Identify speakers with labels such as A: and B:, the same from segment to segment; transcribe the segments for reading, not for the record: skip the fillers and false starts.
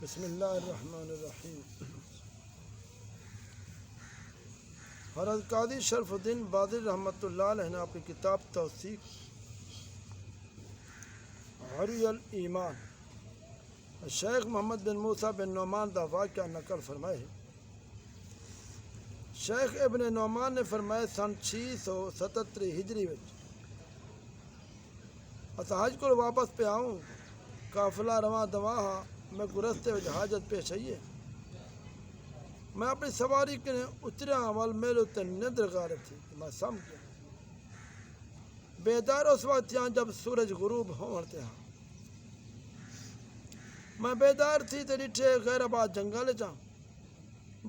A: بسم اللہ الرحمن الرحیم۔ حضرت قاضی شرف الدین بادری رحمۃ اللہ علیہ نے اپنی کتاب توثیق عروی الایمان شیخ محمد بن موسیٰ بن نعمان دا واقعہ نقل فرمائے۔ شیخ ابن نعمان نے فرمائے سن 677 ہجری وچ اسا حج کو واپس پہ آؤں، قافلہ رواں دواں ہاں، میں کو رستے وچ حاجت پیش آئی ہے۔ میں اپنی سواری کے اتریا وال میرے تے نیندر غالب تھی، میں سم گیا۔ بیدار اس وقت تھا جب سورج غروب ہون تے ہاں، میں بیدار تھی تے ڈٹھے غیر آباد جنگل چاں،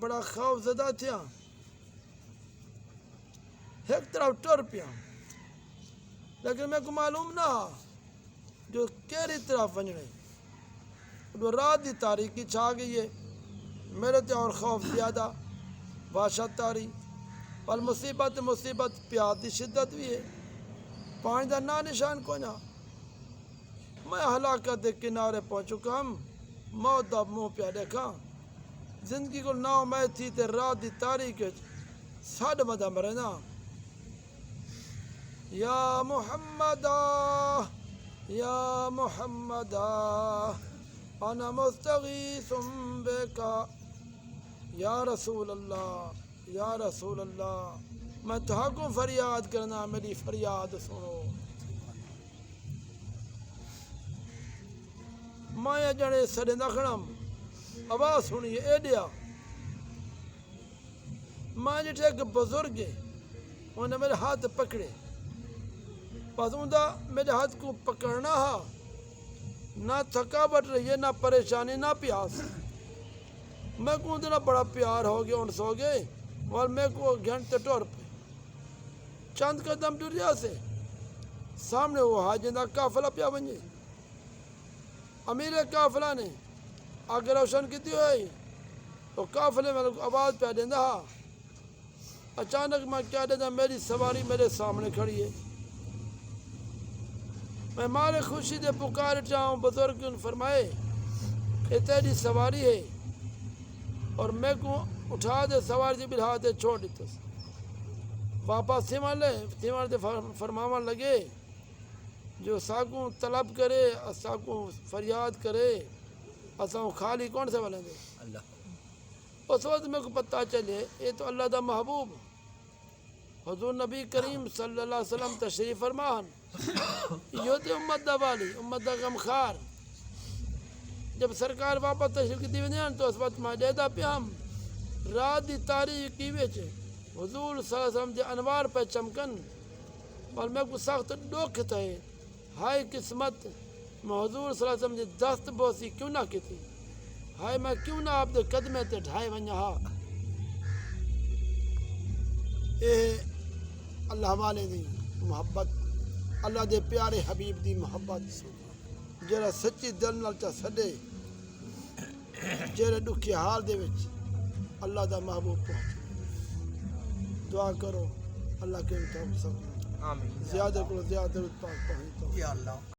A: بڑا خوف زدہ تھیا۔ ایک طرف ٹر پیا، لیکن میں کو معلوم نہ جو کیری طرف ونجنے۔ رات دی تاریکی چھا گئی ہے، میرے تے اور خوف زیادہ، وحشت تاری، پر مصیبت پیاس دی شدت بھی ہے، پانی دا نا نشان کوئی نہ۔ میں ہلاکت دے کنارے پہنچ چکا ہم، موت دا منہ پیا دیکھا۔ زندگی کو نا امید تھی تے رات دی تاریک ساڈ مدہ مرے نا۔ یا محمد یا محمد انا مستغیث بکا، یا رسول اللہ میں تہاکوں فریاد کرنا، میری فریاد سنو۔ مایا جڑے سڑے نخڑم آواز سنیے ایڈیا، ماں جٹھے ایک بزرگ ہے، انہوں نے میرے ہاتھ پکڑے، پس اندہ میرے ہاتھ کو پکڑنا ہا، نہ تھکاوٹ رہی ہے، نہ پریشانی، نہ پیاس۔ میں کو اندر بڑا پیار ہو گیا، انس ہو گئے، اور میں کو گھنٹے ٹور پہ چند قدم ٹریا سے سامنے وہ حاجی دا قافلہ پیا بنجے۔ امیر قافلہ نے آگے روشن کی ہوئی، تو قافلے میں آواز پیا دینا ہا۔ اچانک میں کیا دینا، میری سواری میرے سامنے کھڑی ہے۔ میں مارے خوشی دے پکار چاہوں، بزرگ نے فرمائے کہ تیری سواری ہے، اور میں کو اٹھا دے سواری سے بلہا دے چھوڑ دیتا۔ واپس سیمان دے فرماون لگے، جو ساکوں طلب کرے، ساکوں فریاد کرے، اساں خالی کون سے والے دے اللہ۔ اس وقت میں کو پتہ چلے یہ تو اللہ دا محبوب حضور نبی کریم صلی اللہ علیہ وسلم تشریف فرمان، یہ تے امت دا والی، امت دا غمخار۔ جب سرکار واپس تشریف کی دیوینیاں تو اس وقت میں دیدہ پہ ہم رات دی تاریکی وچ حضور صلی اللہ علیہ وسلم دے انوار پہ چمکن، اور میں کو سخت ڈوکھ تھے، ہائے قسمت میں حضور صلی اللہ علیہ وسلم دی دست بوسی کیوں نہ کی تھی، ہائے میں کیوں نہ آپ دے قدمے تے ڈھائے ونجا ہا۔ اے اللہ والے دی محبت، اللہ دے پیارے حبیب دی محبت، جڑا سچی دل نال چا سڈے، جڑے دکھی حال دے وچ اللہ دا محبوب پہنچے۔ دعا کرو اللہ کے انتظام سب زیادہ کو زیادہ پاک پہنچے۔